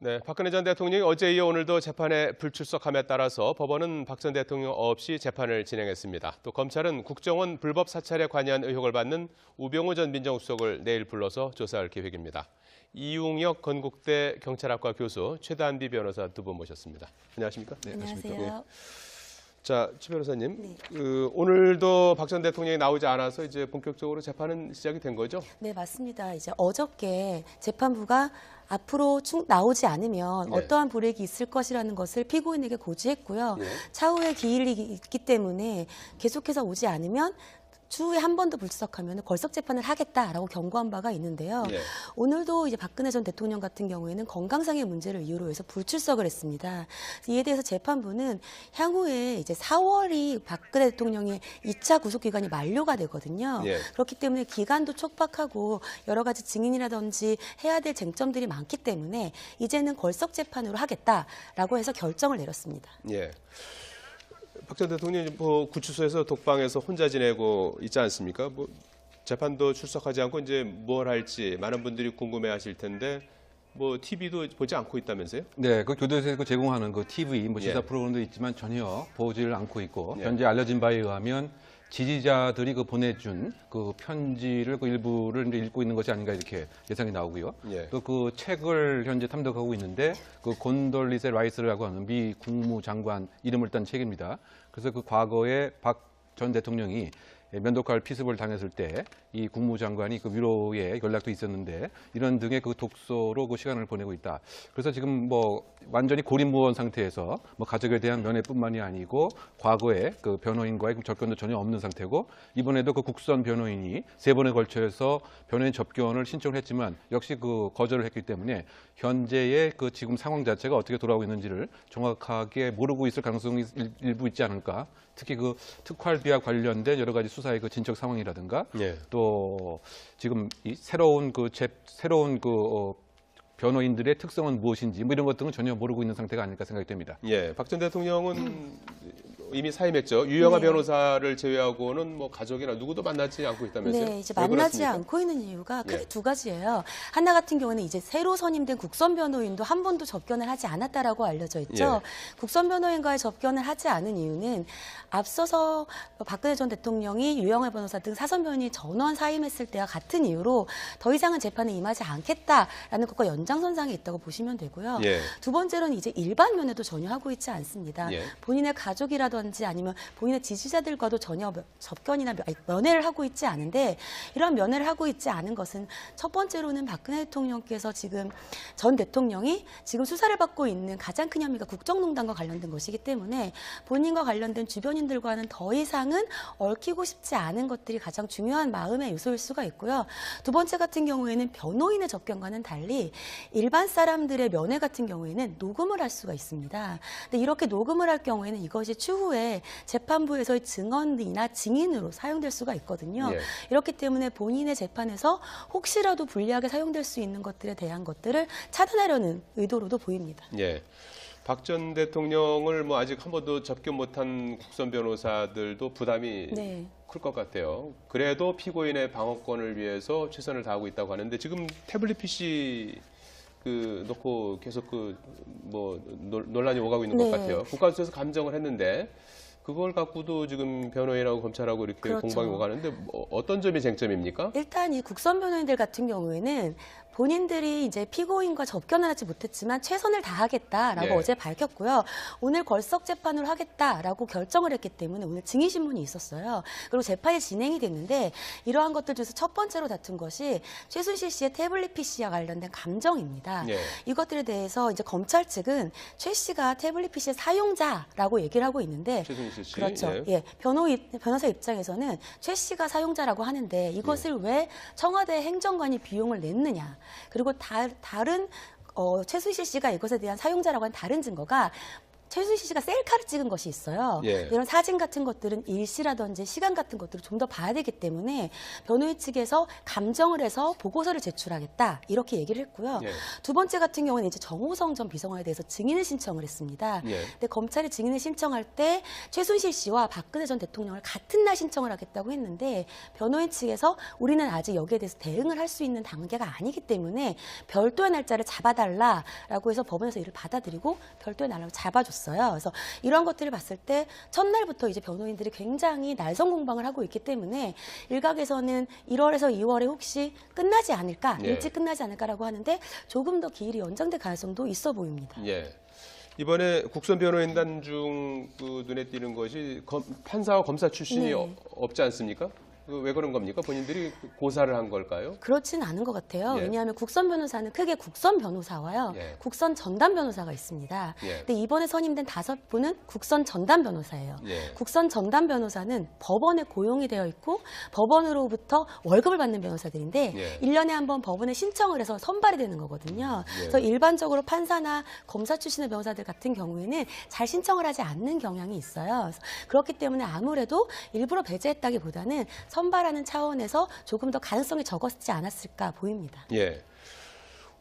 네, 박근혜 전 대통령이 어제 이어 오늘도 재판에 불출석함에 따라서 법원은 박 전 대통령 없이 재판을 진행했습니다. 또 검찰은 국정원 불법 사찰에 관여한 의혹을 받는 우병우 전 민정수석을 내일 불러서 조사할 계획입니다. 이웅혁 건국대 경찰학과 교수, 최단비 변호사 두 분 모셨습니다. 안녕하십니까? 네, 안녕하세요. 네. 자, 최 변호사님, 네. 오늘도 박 전 대통령이 나오지 않아서 이제 본격적으로 재판은 시작이 된 거죠? 네, 맞습니다. 이제 어저께 재판부가 앞으로 나오지 않으면 네. 어떠한 불이익이 있을 것이라는 것을 피고인에게 고지했고요. 네. 차후에 기일이 있기 때문에 계속해서 오지 않으면 추후에 한 번 더 불출석하면 걸석 재판을 하겠다라고 경고한 바가 있는데요. 예. 오늘도 이제 박근혜 전 대통령 같은 경우에는 건강상의 문제를 이유로 해서 불출석을 했습니다. 이에 대해서 재판부는 향후에 이제 4월이 박근혜 대통령의 2차 구속 기간이 만료가 되거든요. 예. 그렇기 때문에 기간도 촉박하고 여러 가지 증인이라든지 해야 될 쟁점들이 많기 때문에 이제는 걸석 재판으로 하겠다라고 해서 결정을 내렸습니다. 예. 박 전 대통령이 뭐 구치소에서 독방에서 혼자 지내고 있지 않습니까? 뭐 재판도 출석하지 않고 이제 뭘 할지 많은 분들이 궁금해하실 텐데 뭐 TV도 보지 않고 있다면서요? 네, 그 교도소에서 제공하는 그 TV, 뭐 시사 예. 프로그램도 있지만 전혀 보지를 않고 있고 예. 현재 알려진 바에 의하면 지지자들이 그 보내준 그 편지를 그 일부를 이제 읽고 있는 것이 아닌가 이렇게 예상이 나오고요. 예. 또 그 책을 현재 탐독하고 있는데 그 곤돌리세 라이스라고 하는 미 국무장관 이름을 딴 책입니다. 그래서 그 과거에 박 전 대통령이 면도칼 피습을 당했을 때 이 국무장관이 그 위로의 연락도 있었는데 이런 등의 그 독서로 그 시간을 보내고 있다. 그래서 지금 뭐 완전히 고립무원 상태에서 뭐 가족에 대한 면회뿐만이 아니고 과거에 그 변호인과의 접견도 전혀 없는 상태고 이번에도 그 국선 변호인이 3번에 걸쳐서 변호인 접견을 신청을 했지만 역시 그 거절을 했기 때문에 현재의 그 지금 상황 자체가 어떻게 돌아오고 있는지를 정확하게 모르고 있을 가능성이 일부 있지 않을까. 특히 그 특활비와 관련된 여러 가지 수사의 그 진척 상황이라든가 예. 또 지금 이 새로운 변호인들의 특성은 무엇인지 뭐 이런 것들은 전혀 모르고 있는 상태가 아닐까 생각이 됩니다. 예. 박 전 대통령은 이미 사임했죠. 유영하 네. 변호사를 제외하고는 뭐 가족이나 누구도 만나지 않고 있다면서요? 네, 이제 왜 만나지 그렇습니까? 않고 있는 이유가 크게 예. 두 가지예요. 하나 같은 경우는 이제 새로 선임된 국선 변호인도 한 번도 접견을 하지 않았다라고 알려져 있죠. 예. 국선 변호인과의 접견을 하지 않은 이유는 앞서서 박근혜 전 대통령이 유영하 변호사 등 사선 변호인이 전원 사임했을 때와 같은 이유로 더 이상은 재판에 임하지 않겠다라는 것과 연장선상에 있다고 보시면 되고요. 예. 두 번째로는 이제 일반 면회도 전혀 하고 있지 않습니다. 예. 본인의 가족이라든지 아니면 본인의 지지자들과도 전혀 접견이나 면회를 하고 있지 않은데 이런 면회를 하고 있지 않은 것은 첫 번째로는 박근혜 대통령께서 지금 전 대통령이 지금 수사를 받고 있는 가장 큰 혐의가 국정농단과 관련된 것이기 때문에 본인과 관련된 주변인들과는 더 이상은 얽히고 싶지 않은 것들이 가장 중요한 마음의 요소일 수가 있고요. 두 번째 같은 경우에는 변호인의 접견과는 달리 일반 사람들의 면회 같은 경우에는 녹음을 할 수가 있습니다. 근데 이렇게 녹음을 할 경우에는 이것이 추후에 재판부에서의 증언이나 증인으로 사용될 수가 있거든요. 예. 이렇기 때문에 본인의 재판에서 혹시라도 불리하게 사용될 수 있는 것들에 대한 것들을 차단하려는 의도로도 보입니다. 예. 박 전 대통령을 뭐 아직 한 번도 접견 못한 국선 변호사들도 부담이 네. 클 것 같아요. 그래도 피고인의 방어권을 위해서 최선을 다하고 있다고 하는데 지금 태블릿 PC 놓고 계속 뭐 논란이 오가고 있는 네. 것 같아요. 국가수사에서 감정을 했는데 그걸 갖고도 지금 변호인하고 검찰하고 이렇게 그렇죠. 공방이 오가는데 뭐 어떤 점이 쟁점입니까? 일단 이 국선 변호인들 같은 경우에는 본인들이 이제 피고인과 접견을 하지 못했지만 최선을 다하겠다라고 네. 어제 밝혔고요. 오늘 걸석 재판을 하겠다라고 결정을 했기 때문에 오늘 증인 신문이 있었어요. 그리고 재판이 진행이 됐는데 이러한 것들 중에서 첫 번째로 다툰 것이 최순실 씨의 태블릿 PC와 관련된 감정입니다. 네. 이것들에 대해서 이제 검찰 측은 최 씨가 태블릿 PC의 사용자라고 얘기를 하고 있는데 최순실 씨. 그렇죠. 예. 예, 변호사 입장에서는 최 씨가 사용자라고 하는데 이것을 왜 청와대 행정관이 비용을 냈느냐. 그리고 다른 최순실 씨가 이것에 대한 사용자라고 하는 다른 증거가 최순실 씨가 셀카를 찍은 것이 있어요. 예. 이런 사진 같은 것들은 일시라든지 시간 같은 것들을 좀 더 봐야 되기 때문에 변호인 측에서 감정을 해서 보고서를 제출하겠다 이렇게 얘기를 했고요. 예. 두 번째 같은 경우는 이제 정호성 전 비서관에 대해서 증인을 신청을 했습니다. 예. 근데 검찰이 증인을 신청할 때 최순실 씨와 박근혜 전 대통령을 같은 날 신청을 하겠다고 했는데 변호인 측에서 우리는 아직 여기에 대해서 대응을 할 수 있는 단계가 아니기 때문에 별도의 날짜를 잡아달라라고 해서 법원에서 이를 받아들이고 별도의 날짜를 잡아줬어요. 그래서 이런 것들을 봤을 때 첫날부터 이제 변호인들이 굉장히 날선 공방을 하고 있기 때문에 일각에서는 1월에서 2월에 혹시 끝나지 않을까, 예. 일찍 끝나지 않을까라고 하는데 조금 더 기일이 연장될 가능성도 있어 보입니다. 예. 이번에 국선 변호인단 중 그 눈에 띄는 것이 판사와 검사 출신이 네. 없지 않습니까? 왜 그런 겁니까? 본인들이 고사를 한 걸까요? 그렇진 않은 것 같아요. 예. 왜냐하면 국선 변호사는 크게 국선 변호사와요. 예. 국선 전담 변호사가 있습니다. 예. 근데 이번에 선임된 5분은 국선 전담 변호사예요. 예. 국선 전담 변호사는 법원에 고용이 되어 있고 법원으로부터 월급을 받는 변호사들인데 예. 1년에 한 번 법원에 신청을 해서 선발이 되는 거거든요. 예. 그래서 일반적으로 판사나 검사 출신의 변호사들 같은 경우에는 잘 신청을 하지 않는 경향이 있어요. 그래서 그렇기 때문에 아무래도 일부러 배제했다기보다는 선발하는 차원에서 조금 더 가능성이 적었지 않았을까 보입니다. 예.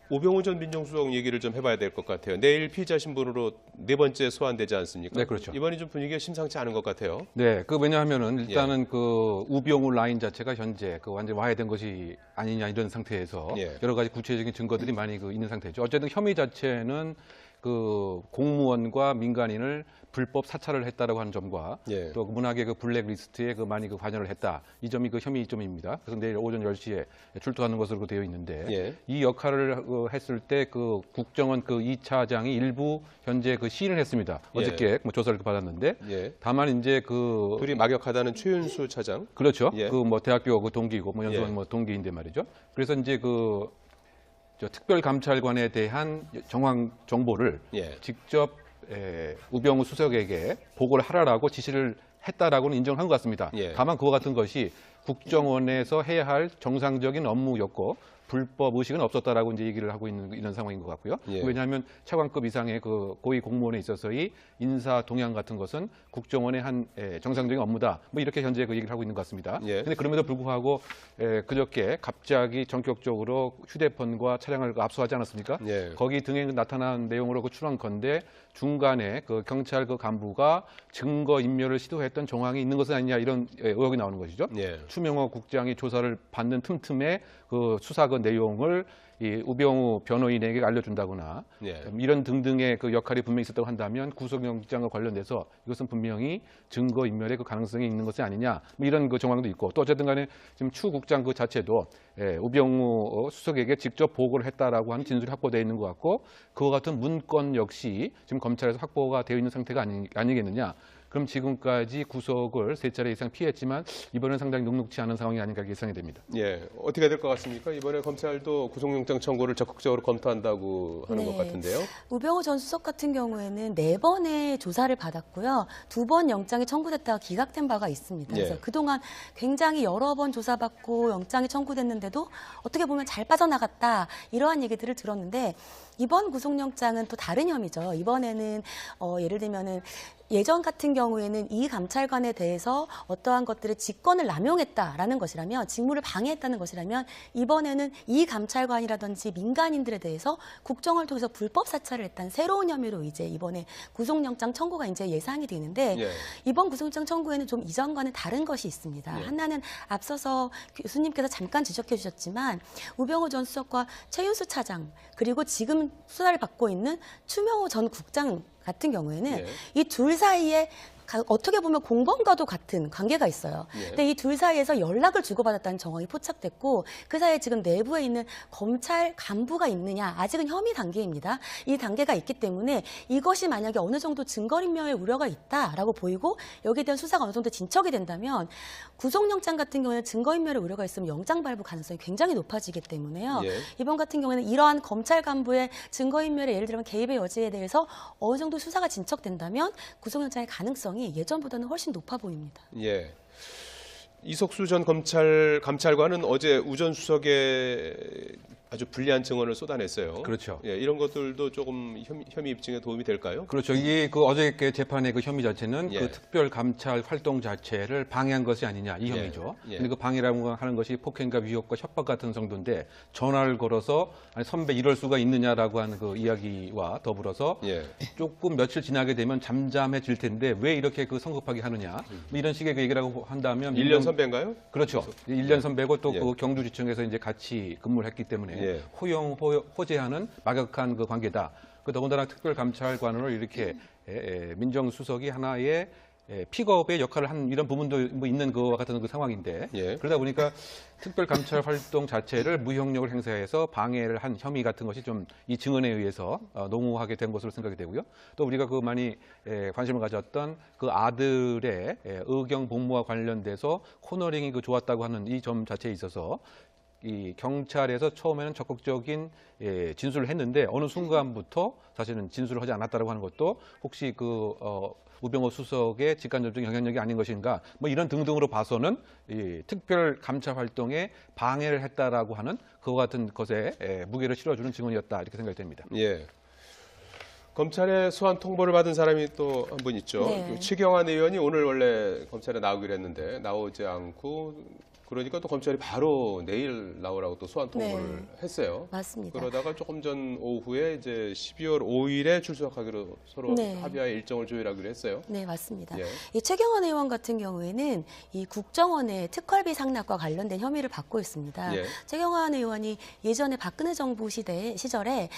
오병우 전 민정수석 얘기를 좀 해봐야 될 것 같아요. 내일 피의자 신분으로 4번째 소환되지 않습니까? 네, 그렇죠. 이번이 좀 분위기가 심상치 않은 것 같아요. 네, 왜냐하면은 일단은 그 우병우 라인 자체가 현재 그 완전 와해된 것이 아니냐 이런 상태에서 예. 여러 가지 구체적인 증거들이 많이 그 있는 상태죠. 어쨌든 혐의 자체는 그 공무원과 민간인을 불법 사찰을 했다라고 하는 점과 예. 또 문학의 그 블랙리스트에 그 많이 그 관여를 했다. 이 점이 그 혐의점입니다. 그래서 내일 오전 10시에 출두하는 것으로 되어 있는데 예. 이 역할을 했을 때 그 국정원 그 2차장이 일부 현재 그 시인을 했습니다. 예. 어저께 뭐 조사를 받았는데 예. 다만 이제 그 둘이 막역하다는 최윤수 차장. 그렇죠. 예. 그 뭐 대학교 그 동기고 뭐 연수원 예. 뭐 동기인데 말이죠. 그래서 이제 그 특별감찰관에 대한 정황 정보를 예. 직접 우병우 수석에게 보고를 하라라고 지시를 했다라고는 인정한 것 같습니다. 예. 다만 그와 같은 것이 국정원에서 해야 할 정상적인 업무였고 불법 의식은 없었다라고 이제 얘기를 하고 있는 이런 상황인 것 같고요. 예. 왜냐하면 차관급 이상의 그 고위 공무원에 있어서의 인사 동향 같은 것은 국정원의 한 정상적인 업무다. 뭐 이렇게 현재 그 얘기를 하고 있는 것 같습니다. 예. 근데 그럼에도 불구하고 그저께 갑자기 전격적으로 휴대폰과 차량을 압수하지 않았습니까? 예. 거기 등에 나타난 내용으로 그 추론컨대 중간에 그 경찰 그 간부가 증거 인멸을 시도했던 정황이 있는 것은 아니냐 이런 의혹이 나오는 것이죠. 예. 추명호 국장이 조사를 받는 틈틈에 그 수사 그 내용을 이 우병우 변호인에게 알려준다거나 예. 이런 등등의 그 역할이 분명히 있었다고 한다면 구속영장과 관련돼서 이것은 분명히 증거 인멸의 그 가능성이 있는 것이 아니냐 뭐 이런 그 정황도 있고 또 어쨌든 간에 지금 추 국장 그 자체도 우병우 수석에게 직접 보고를 했다라고 하는 진술이 확보되어 있는 것 같고 그와 같은 문건 역시 지금 검찰에서 확보가 되어 있는 상태가 아니겠느냐. 그럼 지금까지 구속을 3차례 이상 피했지만 이번엔 상당히 녹록치 않은 상황이 아닌가 예상이 됩니다. 예. 어떻게 될 것 같습니까? 이번에 검찰도 구속영장 청구를 적극적으로 검토한다고 하는 것 같은데요. 우병우 전 수석 같은 경우에는 4번의 조사를 받았고요. 2번 영장이 청구됐다가 기각된 바가 있습니다. 그래서 예. 그동안 굉장히 여러 번 조사받고 영장이 청구됐는데도 어떻게 보면 잘 빠져나갔다 이러한 얘기들을 들었는데 이번 구속영장은 또 다른 혐의죠. 이번에는 예를 들면은 예전 같은 경우에는 이 감찰관에 대해서 어떠한 것들을 직권을 남용했다라는 것이라면 직무를 방해했다는 것이라면 이번에는 이 감찰관이라든지 민간인들에 대해서 국정을 통해서 불법 사찰을 했다는 새로운 혐의로 이제 이번에 구속영장 청구가 이제 예상이 되는데 예. 이번 구속영장 청구에는 좀 이전과는 다른 것이 있습니다. 예. 하나는 앞서서 교수님께서 잠깐 지적해 주셨지만 우병우 전 수석과 최윤수 차장 그리고 지금 수사를 받고 있는 추명호 전 국장 같은 경우에는 예. 이 둘 사이에 어떻게 보면 공범과도 같은 관계가 있어요. 예. 근데 이 둘 사이에서 연락을 주고받았다는 정황이 포착됐고 그 사이에 지금 내부에 있는 검찰 간부가 있느냐 아직은 혐의 단계입니다. 이 단계가 있기 때문에 이것이 만약에 어느 정도 증거인멸의 우려가 있다라고 보이고 여기에 대한 수사가 어느 정도 진척이 된다면 구속영장 같은 경우에는 증거인멸의 우려가 있으면 영장 발부 가능성이 굉장히 높아지기 때문에요. 예. 이번 같은 경우에는 이러한 검찰 간부의 증거인멸에 예를 들면 개입의 여지에 대해서 어느 정도 수사가 진척된다면 구속영장의 가능성이 예전보다는 훨씬 높아 보입니다. 예. 이석수 전 감찰관은 어제 우 전 수석의 아주 불리한 증언을 쏟아냈어요. 그렇죠. 예, 이런 것들도 조금 혐의 입증에 도움이 될까요? 그렇죠. 이게 그 어저께 재판의 그 혐의 자체는 예. 그 특별 감찰 활동 자체를 방해한 것이 아니냐 이 예. 혐의죠. 예. 근데 그 방해라고 하는 것이 폭행과 위협과 협박 같은 정도인데 전화를 걸어서 아니 선배 이럴 수가 있느냐라고 하는 그 이야기와 더불어서 예. 조금 며칠 지나게 되면 잠잠해질 텐데 왜 이렇게 그 성급하게 하냐 뭐 이런 식의 그 얘기라고 한다면 1년 선배인가요? 그렇죠. 1년 선배고 또 예. 그 경주지청에서 이제 같이 근무를 했기 때문에 예. 호재하는 막역한 그 관계다. 그 더군다나 특별감찰관으로 이렇게 민정수석이 하나의 픽업의 역할을 한 이런 부분도 뭐 있는 것과 같은 그 상황인데 예. 그러다 보니까 특별감찰 활동 자체를 무형력을 행사해서 방해를 한 혐의 같은 것이 좀 이 증언에 의해서 농후하게 된 것으로 생각이 되고요. 또 우리가 그 많이 관심을 가졌던 그 아들의 의경 복무와 관련돼서 코너링이 그 좋았다고 하는 이 점 자체에 있어서 이 경찰에서 처음에는 적극적인 진술을 했는데 어느 순간부터 사실은 진술을 하지 않았다고 하는 것도 혹시 그 우병호 수석의 직간접적 영향력이 아닌 것인가 뭐 이런 등등으로 봐서는 이 특별 감찰 활동에 방해를 했다라고 하는 그와 같은 것에 무게를 실어주는 증언이었다 이렇게 생각이 됩니다. 예. 검찰의 소환 통보를 받은 사람이 또 한 분 있죠. 네. 최경환 의원이 오늘 원래 검찰에 나오기로 했는데 나오지 않고 그러니까 또 검찰이 바로 내일 나오라고 또 소환 통보를 했어요. 맞습니다. 그러다가 조금 전 오후에 이제 12월 5일에 출석하기로 서로 네. 합의하에 일정을 조율하기로 했어요. 네, 맞습니다. 예. 이 최경환 의원 같은 경우에는 이 국정원의 특활비 상납과 관련된 혐의를 받고 있습니다. 예. 최경환 의원이 예전에 박근혜 정부 시절에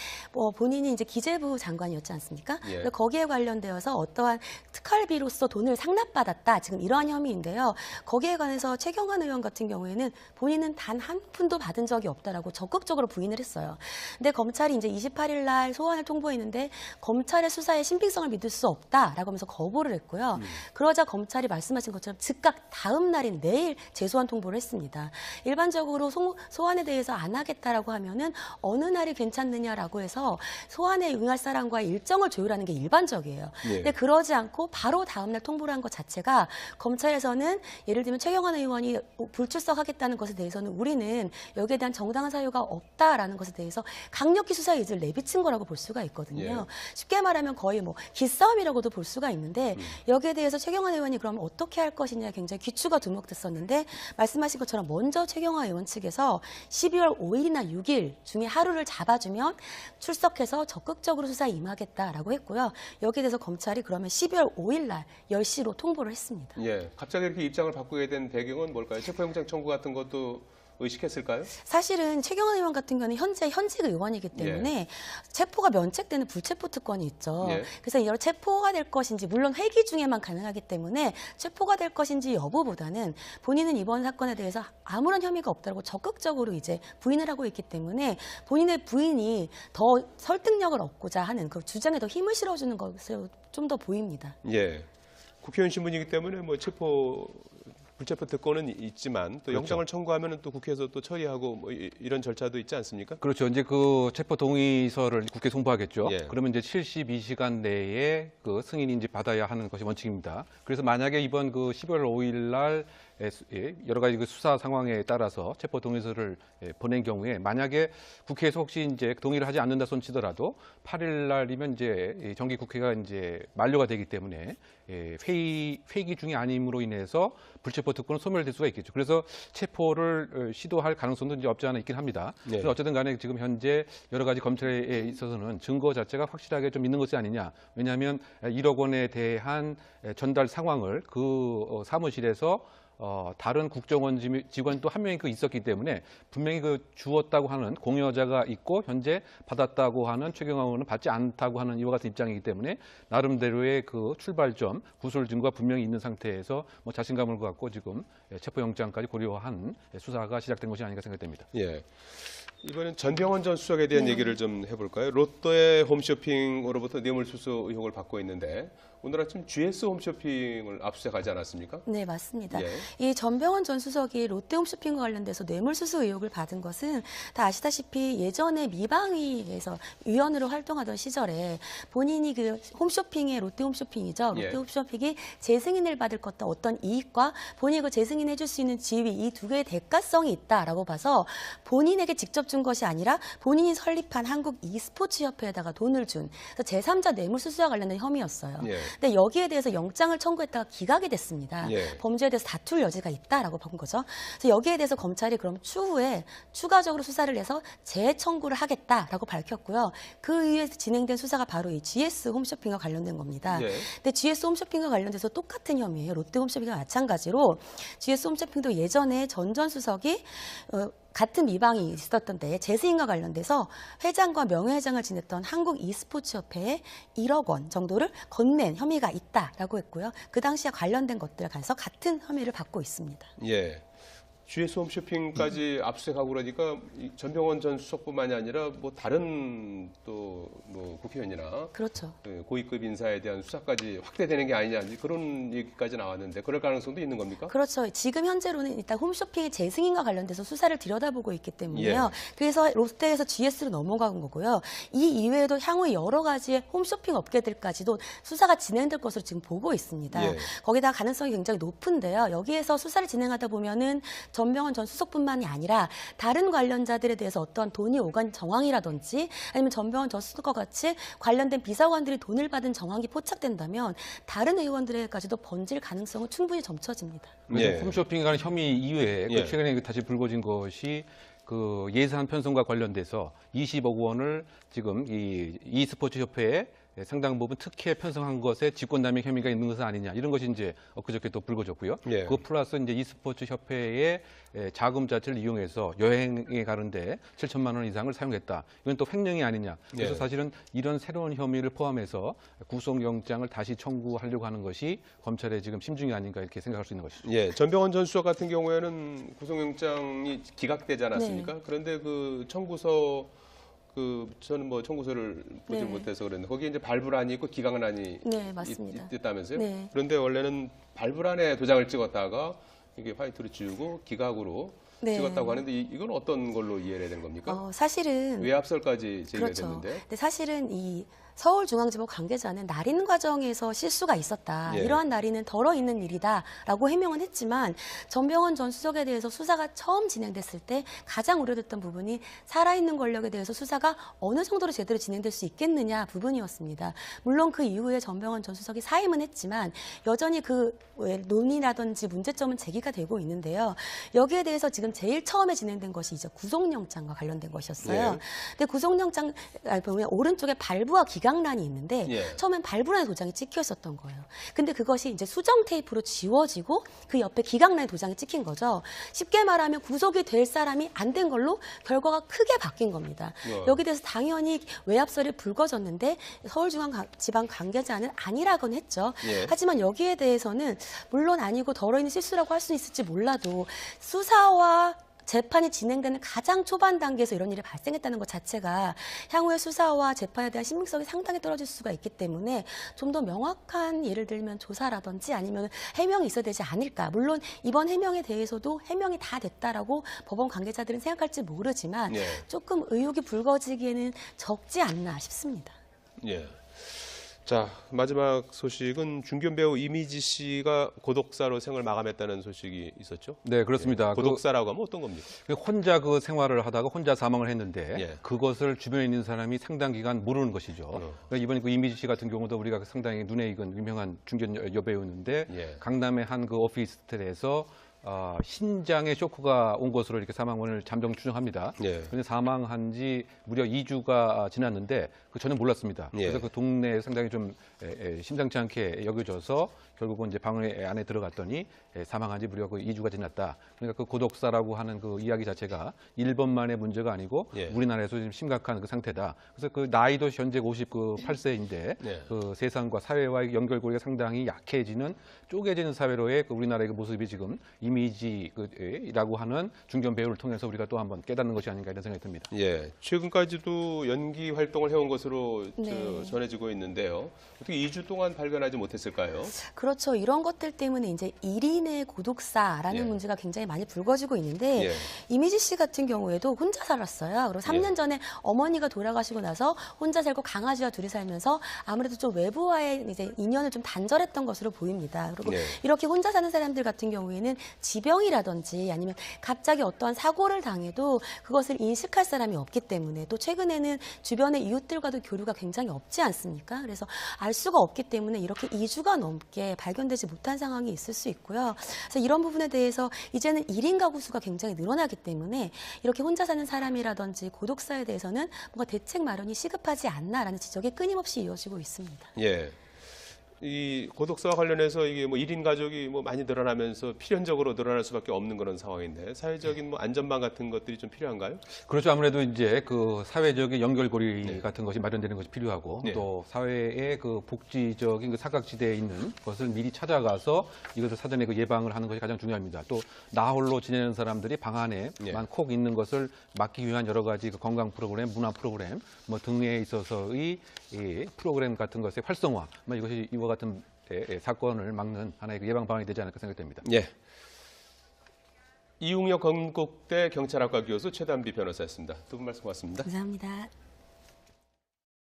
본인이 이제 기재부 장관이었지 않습니까? 예. 그래서 거기에 관련되어서 어떠한 특활비로서 돈을 상납받았다. 지금 이러한 혐의인데요. 거기에 관해서 최경환 의원 같은 경우에는 본인은 단 한 푼도 받은 적이 없다라고 적극적으로 부인을 했어요. 근데 검찰이 이제 28일 날 소환을 통보했는데 검찰의 수사의 신빙성을 믿을 수 없다라고 하면서 거부를 했고요. 그러자 검찰이 말씀하신 것처럼 즉각 다음 날인 내일 재소환 통보를 했습니다. 일반적으로 소환에 대해서 안 하겠다라고 하면은 어느 날이 괜찮느냐라고 해서 소환에 응할 사람과의 일정을 조율하는 게 일반적이에요. 예. 근데 그러지 않고 바로 다음 날 통보를 한 것 자체가 검찰에서는 예를 들면 최경환 의원이 불출석하겠다는 것에 대해서는 우리는 여기에 대한 정당한 사유가 없다라는 것에 대해서 강력히 수사 의지를 내비친 거라고 볼 수가 있거든요. 예. 쉽게 말하면 거의 뭐 기싸움이라고도 볼 수가 있는데 여기에 대해서 최경환 의원이 그럼 어떻게 할 것이냐 굉장히 귀추가 두먹됐었는데 말씀하신 것처럼 먼저 최경환 의원 측에서 12월 5일이나 6일 중에 하루를 잡아주면 출석해서 적극적으로 수사에 임하겠다라고 했고요. 여기에 대해서 검찰이 그러면 12월 5일 날 10시로 통보를 했습니다. 예. 갑자기 이렇게 입장을 바꾸게 된 배경은 뭘까요? 체포영장 청구 같은 것도 의식했을까요? 사실은 최경환 의원 같은 경우는 현재 현직 의원이기 때문에 체포가 면책되는 불체포 특권이 있죠. 예. 그래서 이걸 체포가 될 것인지 물론 회기 중에만 가능하기 때문에 체포가 될 것인지 여부보다는 본인은 이번 사건에 대해서 아무런 혐의가 없다고 적극적으로 이제 부인을 하고 있기 때문에 본인의 부인이 더 설득력을 얻고자 하는 그 주장에 더 힘을 실어주는 것으로 좀 더 보입니다. 예. 국회의원 신분이기 때문에 뭐 불체포 특권은 있지만 또 그렇죠. 영장을 청구하면 또 국회에서 또 처리하고 뭐 이런 절차도 있지 않습니까? 그렇죠. 이제 그 체포 동의서를 국회에 송부하겠죠. 예. 그러면 이제 72시간 내에 그 승인이 이제 받아야 하는 것이 원칙입니다. 그래서 만약에 이번 그 12월 5일 날 여러 가지 그 수사 상황에 따라서 체포 동의서를 보낸 경우에 만약에 국회에서 혹시 이제 동의를 하지 않는다 손치더라도 8일 날이면 이제 정기 국회가 이제 만료가 되기 때문에 회기 중이 아님으로 인해서 불체포 특권은 소멸될 수가 있겠죠. 그래서 체포를 시도할 가능성도 이제 없지 않아 있긴 합니다. 네. 그래서 어쨌든 간에 지금 현재 여러 가지 검찰에 있어서는 증거 자체가 확실하게 좀 있는 것이 아니냐. 왜냐하면 1억 원에 대한 전달 상황을 그 사무실에서 다른 국정원 직원 또 한 명이 있었기 때문에 분명히 그 주었다고 하는 공여자가 있고 현재 받았다고 하는 최경환 의원은 받지 않다고 하는 이와 같은 입장이기 때문에 나름대로의 그 출발점, 구술 증거가 분명히 있는 상태에서 뭐 자신감을 갖고 지금 체포영장까지 고려한 수사가 시작된 것이 아닌가 생각됩니다. 예. 이번엔 전병헌 전 수석에 대한 얘기를 좀 해볼까요? 롯데 홈쇼핑으로부터 뇌물수수 의혹을 받고 있는데 오늘 아침 GS 홈쇼핑을 압수수색하지 않았습니까? 네, 맞습니다. 예. 이 전병헌 전 수석이 롯데홈쇼핑과 관련돼서 뇌물수수 의혹을 받은 것은 다 아시다시피 예전에 미방위에서 위원으로 활동하던 시절에 본인이 그 홈쇼핑의 롯데홈쇼핑이죠. 예. 롯데홈쇼핑이 재승인을 받을 어떤 이익과 본인이 그 재승인해 줄 수 있는 지위 이 두 개의 대가성이 있다라고 봐서 본인에게 직접적으로 준 것이 아니라 본인이 설립한 한국 e스포츠 협회에다가 돈을 준 그래서 제3자 뇌물수수와 관련된 혐의였어요. 예. 근데 여기에 대해서 영장을 청구했다가 기각이 됐습니다. 예. 범죄에 대해서 다툴 여지가 있다라고 본 거죠. 그래서 여기에 대해서 검찰이 그럼 추후에 추가적으로 수사를 해서 재청구를 하겠다라고 밝혔고요. 그 이후에 진행된 수사가 바로 이 GS 홈쇼핑과 관련된 겁니다. 예. 근데 GS 홈쇼핑과 관련돼서 똑같은 혐의예요. 롯데 홈쇼핑과 마찬가지로 GS 홈쇼핑도 예전에 전 수석이 같은 미방이 있었던 때에 재승인과 관련돼서 회장과 명예회장을 지냈던 한국 e스포츠 협회에 1억 원 정도를 건넨 혐의가 있다라고 했고요. 그 당시에 관련된 것들에 관해서 같은 혐의를 받고 있습니다. 예. GS 홈쇼핑까지 압수수색하고 그러니까 이 전병헌 전 수석뿐만이 아니라 뭐 다른 또 뭐 국회의원이나 그렇죠. 그 고위급 인사에 대한 수사까지 확대되는 게 아니냐 그런 얘기까지 나왔는데 그럴 가능성도 있는 겁니까? 그렇죠. 지금 현재로는 일단 홈쇼핑의 재승인과 관련돼서 수사를 들여다보고 있기 때문에요. 예. 그래서 롯데에서 GS로 넘어간 거고요. 이 이외에도 향후 여러 가지의 홈쇼핑 업계들까지도 수사가 진행될 것으로 지금 보고 있습니다. 예. 거기다 가능성이 굉장히 높은데요. 여기에서 수사를 진행하다 보면은 전병헌 전 수석뿐만이 아니라 다른 관련자들에 대해서 어떤 돈이 오간 정황이라든지 아니면 전병헌 전 수석과 같이 관련된 비서관들이 돈을 받은 정황이 포착된다면 다른 의원들에게까지도 번질 가능성은 충분히 점쳐집니다. 그래서 예. 홈쇼핑에 관한 혐의 이외에 예. 최근에 다시 불거진 것이 그 예산 편성과 관련돼서 20억 원을 지금 이 e스포츠 협회에 상당 부분 특혜 편성한 것에 직권남용 혐의가 있는 것은 아니냐 이런 것이 이제 엊그저께 또 불거졌고요. 예. 그 플러스 이제 e스포츠 협회의 자금 자체를 이용해서 여행에 가는데 7천만 원 이상을 사용했다. 이건 또 횡령이 아니냐. 그래서 예. 사실은 이런 새로운 혐의를 포함해서 구속영장을 다시 청구하려고 하는 것이 검찰의 지금 심중이 아닌가 이렇게 생각할 수 있는 것이죠. 예, 전병헌 전 수석 같은 경우에는 구속영장이 기각되지 않았습니까? 네. 그런데 그 청구서 저는 뭐 청구서를 보지 네. 못해서 그랬는데 거기에 이제 발부란이 있고 기각란이 네, 맞습니다. 있다면서요? 네. 그런데 원래는 발부란에 도장을 찍었다가 이게 화이트로 지우고 기각으로 네. 찍었다고 하는데 이건 어떤 걸로 이해해야 되는 겁니까? 사실은 외압설까지 제기가 그렇죠. 됐는데. 근데 사실은 이 서울중앙지법 관계자는 날인 과정에서 실수가 있었다. 예. 이러한 날인은 덜어 있는 일이다라고 해명은 했지만 전병헌 전 수석에 대해서 수사가 처음 진행됐을 때 가장 우려됐던 부분이 살아있는 권력에 대해서 수사가 어느 정도로 제대로 진행될 수 있겠느냐 부분이었습니다. 물론 그 이후에 전병헌 전 수석이 사임은 했지만 여전히 그 논의라든지 문제점은 제기가 되고 있는데요. 여기에 대해서 지금 제일 처음에 진행된 것이 이제 구속영장과 관련된 것이었어요. 예. 근데 구속영장 보면 오른쪽에 발부와 기각란이 있는데 예. 처음엔 발부란의 도장이 찍혀 있었던 거예요. 근데 그것이 이제 수정 테이프로 지워지고 그 옆에 기각란의 도장이 찍힌 거죠. 쉽게 말하면 구속이 될 사람이 안 된 걸로 결과가 크게 바뀐 겁니다. 여기 대해서 당연히 외압설이 불거졌는데 서울중앙지방 관계자는 아니라고는 했죠. 예. 하지만 여기에 대해서는 물론 아니고 덜어있는 실수라고 할 수 있을지 몰라도 수사와 재판이 진행되는 가장 초반 단계에서 이런 일이 발생했다는 것 자체가 향후의 수사와 재판에 대한 신빙성이 상당히 떨어질 수가 있기 때문에 좀 더 명확한 예를 들면 조사라든지 아니면 해명이 있어야 되지 않을까. 물론 이번 해명에 대해서도 해명이 다 됐다라고 법원 관계자들은 생각할지 모르지만 예. 조금 의혹이 불거지기에는 적지 않나 싶습니다. 예. 자, 마지막 소식은 중견 배우 이미지 씨가 고독사로 생을 마감했다는 소식이 있었죠? 네, 그렇습니다. 고독사라고 하면 어떤 겁니까? 혼자 그 생활을 하다가 혼자 사망을 했는데 예. 그것을 주변에 있는 사람이 상당 기간 모르는 것이죠. 그러니까 이번에 그 이미지 씨 같은 경우도 우리가 상당히 눈에 익은 유명한 중견 여배우인데 예. 강남의 한 그 오피스텔에서 신장에 쇼크가 온 것으로 이렇게 사망원을 잠정 추정합니다. 예. 그런데 사망한 지 무려 2주가 지났는데 전혀 몰랐습니다. 예. 그래서 그 동네에 상당히 좀 심상치 않게 여겨져서 결국은 이제 방 안에 들어갔더니 사망한 지 무려 그 2주가 지났다. 그러니까 그 고독사라고 하는 그 이야기 자체가 일본만의 문제가 아니고 예. 우리나라에서 지금 심각한 그 상태다. 그래서 그 나이도 현재 58세인데 예. 그 세상과 사회와의 연결고리가 상당히 약해지는 쪼개지는 사회로의 그 우리나라의 그 모습이 지금 이미지라고 하는 중견 배우를 통해서 우리가 또 한번 깨닫는 것이 아닌가 이런 생각이 듭니다. 예, 최근까지도 연기 활동을 해온 것으로 네. 전해지고 있는데요. 어떻게 2주 동안 발견하지 못했을까요? 그렇죠. 이런 것들 때문에 이제 1인의 고독사라는 예. 문제가 굉장히 많이 불거지고 있는데 예. 이미지 씨 같은 경우에도 혼자 살았어요. 그리고 3년 예. 전에 어머니가 돌아가시고 나서 혼자 살고 강아지와 둘이 살면서 아무래도 좀 외부와의 이제 인연을 좀 단절했던 것으로 보입니다. 그리고 예. 이렇게 혼자 사는 사람들 같은 경우에는 지병이라든지 아니면 갑자기 어떠한 사고를 당해도 그것을 인식할 사람이 없기 때문에 또 최근에는 주변의 이웃들과도 교류가 굉장히 없지 않습니까? 그래서 알 수가 없기 때문에 이렇게 2주가 넘게 발견되지 못한 상황이 있을 수 있고요. 그래서 이런 부분에 대해서 이제는 1인 가구 수가 굉장히 늘어나기 때문에 이렇게 혼자 사는 사람이라든지 고독사에 대해서는 뭔가 대책 마련이 시급하지 않나라는 지적이 끊임없이 이어지고 있습니다. 예. 이 고독사와 관련해서 이게 뭐 1인 가족이 뭐 많이 늘어나면서 필연적으로 늘어날 수밖에 없는 그런 상황인데 사회적인 뭐 안전망 같은 것들이 좀 필요한가요? 그렇죠. 아무래도 이제 그 사회적인 연결고리 같은 것이 마련되는 것이 필요하고 네. 또 사회의 그 복지적인 그 사각지대에 있는 것을 미리 찾아가서 이것을 사전에 그 예방을 하는 것이 가장 중요합니다. 또 나홀로 지내는 사람들이 방 안에만 콕 있는 것을 막기 위한 여러 가지 그 건강 프로그램, 문화 프로그램 뭐 등에 있어서의 이 프로그램 같은 것의 활성화, 뭐 이것이 이와 같은 사건을 막는 하나의 그 예방 방안이 되지 않을까 생각됩니다. 예. 이웅혁 건국대 경찰학과 교수 최단비 변호사였습니다. 두 분 말씀 고맙습니다. 감사합니다.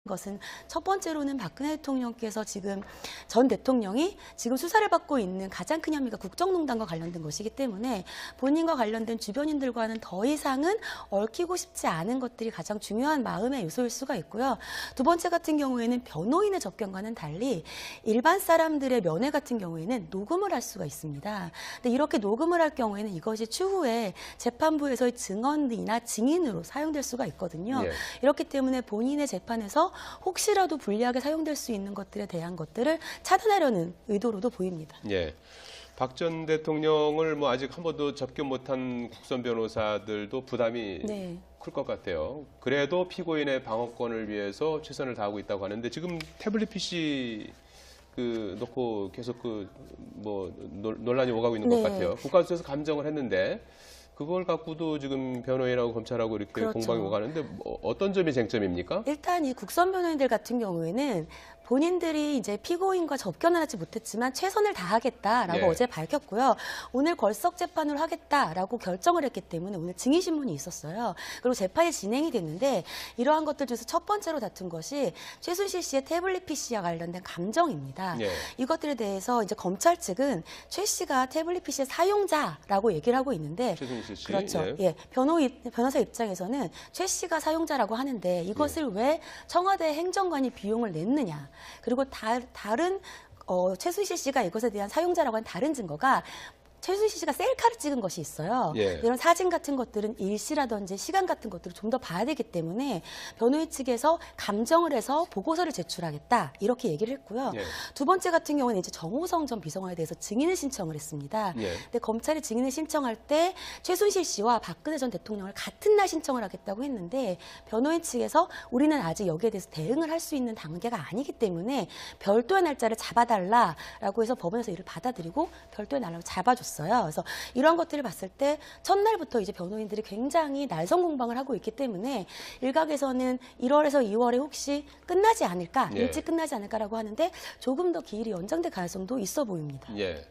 것은 첫 번째로는 박근혜 대통령께서 지금 전 대통령이 지금 수사를 받고 있는 가장 큰 혐의가 국정농단과 관련된 것이기 때문에 본인과 관련된 주변인들과는 더 이상은 얽히고 싶지 않은 것들이 가장 중요한 마음의 요소일 수가 있고요. 두 번째 같은 경우에는 변호인의 접견과는 달리 일반 사람들의 면회 같은 경우에는 녹음을 할 수가 있습니다. 근데 이렇게 녹음을 할 경우에는 이것이 추후에 재판부에서의 증언이나 증인으로 사용될 수가 있거든요. 예. 이렇기 때문에 본인의 재판에서 혹시라도 불리하게 사용될 수 있는 것들에 대한 것들을 차단하려는 의도로도 보입니다. 예. 박 전 대통령을 뭐 아직 한 번도 접견 못한 국선 변호사들도 부담이 네. 클 것 같아요. 그래도 피고인의 방어권을 위해서 최선을 다하고 있다고 하는데 지금 태블릿 PC 놓고 계속 뭐 논란이 오가고 있는 것 네. 같아요. 국가수사에서 감정을 했는데 그걸 갖고도 지금 변호인하고 검찰하고 이렇게 그렇죠. 공방이 오가는데 뭐 어떤 점이 쟁점입니까? 일단 이 국선 변호인들 같은 경우에는 본인들이 이제 피고인과 접견을 하지 못했지만 최선을 다하겠다라고 예. 어제 밝혔고요. 오늘 걸석 재판을 하겠다라고 결정을 했기 때문에 오늘 증인 신문이 있었어요. 그리고 재판이 진행이 됐는데 이러한 것들 중에서 첫 번째로 다툰 것이 최순실 씨의 태블릿 PC와 관련된 감정입니다. 예. 이것들에 대해서 이제 검찰 측은 최 씨가 태블릿 PC의 사용자라고 얘기를 하고 있는데 최순실 씨. 그렇죠. 예. 예. 변호사 입장에서는 최 씨가 사용자라고 하는데 이것을 왜 청와대 행정관이 비용을 냈느냐. 그리고 다른 최순실 씨가 이것에 대한 사용자라고 하는 다른 증거가 최순실 씨가 셀카를 찍은 것이 있어요. 예. 이런 사진 같은 것들은 일시라든지 시간 같은 것들을 좀 더 봐야 되기 때문에 변호인 측에서 감정을 해서 보고서를 제출하겠다 이렇게 얘기를 했고요. 예. 두 번째 같은 경우는 이제 정호성 전 비서관에 대해서 증인을 신청을 했습니다. 예. 근데 검찰이 증인을 신청할 때 최순실 씨와 박근혜 전 대통령을 같은 날 신청을 하겠다고 했는데 변호인 측에서 우리는 아직 여기에 대해서 대응을 할 수 있는 단계가 아니기 때문에 별도의 날짜를 잡아달라라고 해서 법원에서 이를 받아들이고 별도의 날짜를 잡아줬어요. 그래서 이런 것들을 봤을 때 첫날부터 이제 변호인들이 굉장히 날선 공방을 하고 있기 때문에 일각에서는 1월에서 2월에 혹시 끝나지 않을까, 예. 일찍 끝나지 않을까라고 하는데 조금 더 기일이 연장될 가능성도 있어 보입니다. 예.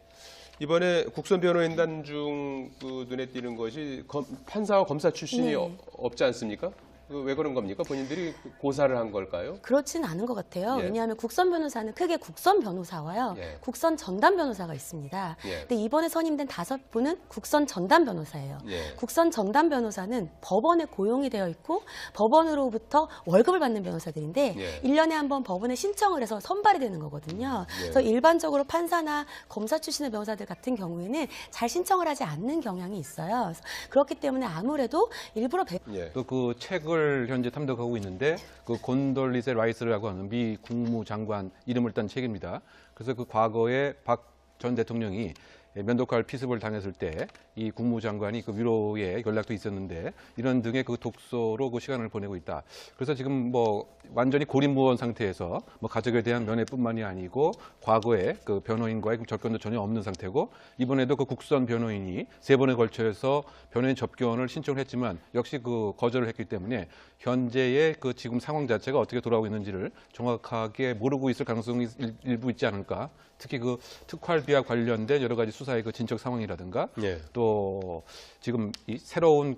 이번에 국선 변호인단 중 눈에 띄는 것이 판사와 검사 출신이 네. 없지 않습니까? 왜 그런 겁니까? 본인들이 고사를 한 걸까요? 그렇지는 않은 것 같아요. 예. 왜냐하면 국선 변호사는 크게 국선 변호사와요. 예. 국선 전담 변호사가 있습니다. 예. 근데 이번에 선임된 5분은 국선 전담 변호사예요. 예. 국선 전담 변호사는 법원에 고용이 되어 있고 법원으로부터 월급을 받는 변호사들인데 예. 1년에 한 번 법원에 신청을 해서 선발이 되는 거거든요. 예. 그래서 일반적으로 판사나 검사 출신의 변호사들 같은 경우에는 잘 신청을 하지 않는 경향이 있어요. 그래서 그렇기 때문에 아무래도 일부러 예. 또 그 책을 현재 탐독하고 있는데 그 곤돌리세 라이스라고 하는 미 국무장관 이름을 딴 책입니다. 그래서 그 과거에 박 전 대통령이 면도칼 피습을 당했을 때 이 국무장관이 그 위로의 연락도 있었는데 이런 등의 그 독서로 그 시간을 보내고 있다. 그래서 지금 뭐 완전히 고립무원 상태에서 뭐 가족에 대한 면회뿐만이 아니고 과거에 그 변호인과의 접견도 전혀 없는 상태고 이번에도 그 국선 변호인이 3번에 걸쳐서 변호인 접견을 신청을 했지만 역시 그 거절을 했기 때문에 현재의 그 지금 상황 자체가 어떻게 돌아오고 있는지를 정확하게 모르고 있을 가능성이 일부 있지 않을까. 특히 그 특활비와 관련된 여러 가지 수사의 그 진척 상황이라든가 예. 또 지금 이 새로운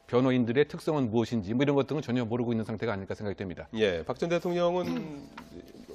변호인들의 특성은 무엇인지 뭐 이런 것들은 전혀 모르고 있는 상태가 아닐까 생각이 됩니다. 예. 박 전 대통령은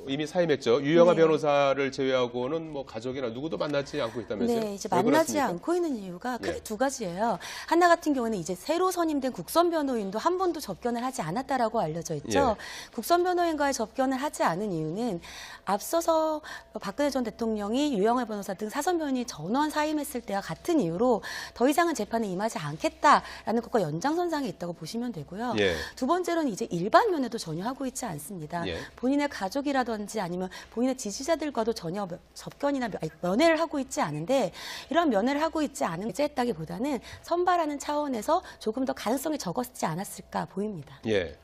이미 사임했죠. 유영하 네. 변호사를 제외하고는 뭐 가족이나 누구도 만나지 않고 있다면서요? 네, 이제 왜 만나지 그렇습니까? 않고 있는 이유가 크게 예. 두 가지예요. 하나 같은 경우는 이제 새로 선임된 국선 변호인도 한 번도 접견을 하지 않았다라고 알려져 있죠. 예. 국선 변호인과의 접견을 하지 않은 이유는 앞서서 박근혜 전 대통령이 유영하 변호사 등 사선 변호인이 전원 사임했을 때와 같은 이유로 더 이상은 재판에 임하지 않겠다라는 것과 연장선상에 있다고 보시면 되고요. 예. 두 번째로는 이제 일반 면회도 전혀 하고 있지 않습니다. 예. 본인의 가족이라든지 아니면 본인의 지지자들과도 전혀 접견이나 면회를 하고 있지 않은데 이런 면회를 하고 있지 않은 제했다기보다는 선발하는 차원에서 조금 더 가능성이 적었지 않았을까 보입니다. 예.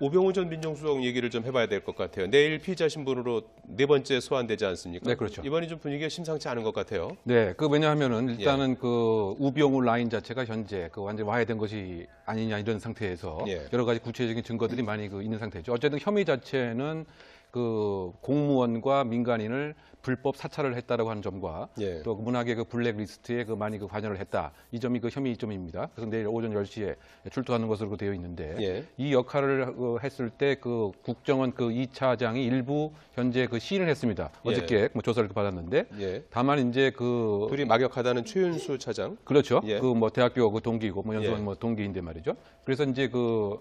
우병우 전 민정수석 얘기를 좀 해봐야 될 것 같아요. 내일 피의자 신분으로 네 번째 소환되지 않습니까? 네, 그렇죠. 이번이 좀 분위기가 심상치 않은 것 같아요. 네, 왜냐하면은 일단은 그 우병우 라인 자체가 현재 그 완전 히 와해된 것이 아니냐 이런 상태에서 예. 여러 가지 구체적인 증거들이 많이 그 있는 상태죠. 어쨌든 혐의 자체는 그 공무원과 민간인을 불법 사찰을 했다라고 하는 점과 예. 또 문학의 그 블랙리스트에 그 많이 그 관여를 했다. 이 점이 그 혐의점입니다. 그래서 내일 오전 10시에 출두하는 것으로 되어 있는데 예. 이 역할을 했을 때 그 국정원 그 2차장이 일부 현재 그 시인을 했습니다. 예. 어저께 뭐 조사를 받았는데 예. 다만 이제 그 둘이 막역하다는 최윤수 차장. 그렇죠. 예. 그 뭐 대학교 그 동기고 뭐 연수원 예. 뭐 동기인데 말이죠. 그래서 이제 그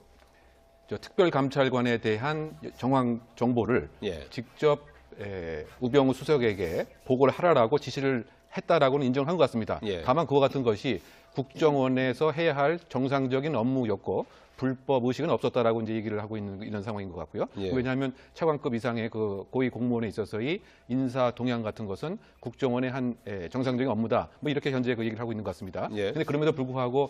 특별감찰관에 대한 정황 정보를 예. 직접 우병우 수석에게 보고를 하라라고 지시를 했다라고는 인정한 것 같습니다. 예. 다만 그와 같은 것이 국정원에서 해야 할 정상적인 업무였고 불법 의식은 없었다라고 이제 얘기를 하고 있는 이런 상황인 것 같고요. 예. 왜냐하면 차관급 이상의 그 고위 공무원에 있어서의 인사 동향 같은 것은 국정원의 한 정상적인 업무다. 뭐 이렇게 현재 그 얘기를 하고 있는 것 같습니다. 예. 그런데 그럼에도 불구하고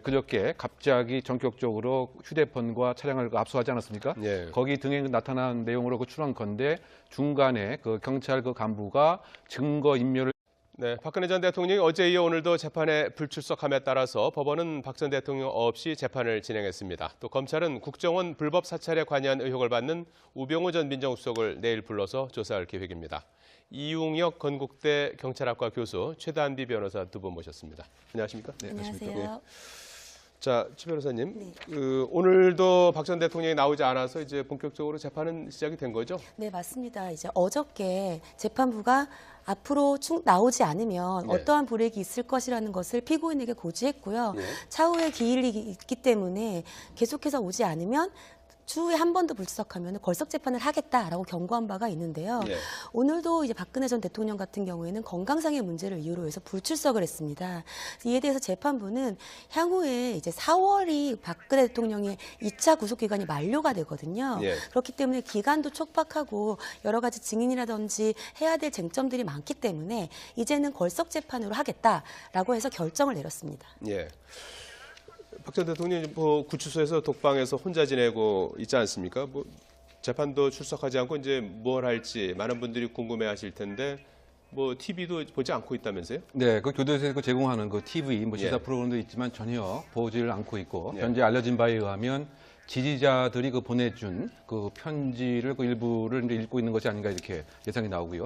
그저께 갑자기 전격적으로 휴대폰과 차량을 압수하지 않았습니까? 예. 거기 등에 나타난 내용으로 그 추론 건데 중간에 그 경찰 그 간부가 증거 인멸을 네, 박근혜 전 대통령이 어제 이어 오늘도 재판에 불출석함에 따라서 법원은 박 전 대통령 없이 재판을 진행했습니다. 또 검찰은 국정원 불법 사찰에 관여한 의혹을 받는 우병우 전 민정수석을 내일 불러서 조사할 계획입니다. 이웅혁 건국대 경찰학과 교수, 최단비 변호사 두 분 모셨습니다. 안녕하십니까? 네, 안녕하세요. 자, 최 변호사님, 네. 오늘도 박 전 대통령이 나오지 않아서 이제 본격적으로 재판은 시작이 된 거죠? 네, 맞습니다. 이제 어저께 재판부가 앞으로 나오지 않으면 네. 어떠한 불이익이 있을 것이라는 것을 피고인에게 고지했고요. 예. 차후에 기일이 있기 때문에 계속해서 오지 않으면 추후에 한 번 더 불출석하면 걸석 재판을 하겠다라고 경고한 바가 있는데요. 예. 오늘도 이제 박근혜 전 대통령 같은 경우에는 건강상의 문제를 이유로 해서 불출석을 했습니다. 이에 대해서 재판부는 향후에 이제 4월이 박근혜 대통령의 2차 구속 기간이 만료가 되거든요. 예. 그렇기 때문에 기간도 촉박하고 여러 가지 증인이라든지 해야 될 쟁점들이 많기 때문에 이제는 걸석 재판으로 하겠다라고 해서 결정을 내렸습니다. 예. 박 전 대통령이 뭐 구치소에서 독방에서 혼자 지내고 있지 않습니까? 뭐 재판도 출석하지 않고 이제 뭘 할지 많은 분들이 궁금해하실 텐데 뭐 TV도 보지 않고 있다면서요? 네, 그 교도소에서 그 제공하는 그 TV 뭐 시사 예. 프로그램도 있지만 전혀 보지를 않고 있고 예. 현재 알려진 바에 의하면 지지자들이 그 보내준 그 편지를 그 일부를 이제 읽고 있는 것이 아닌가 이렇게 예상이 나오고요.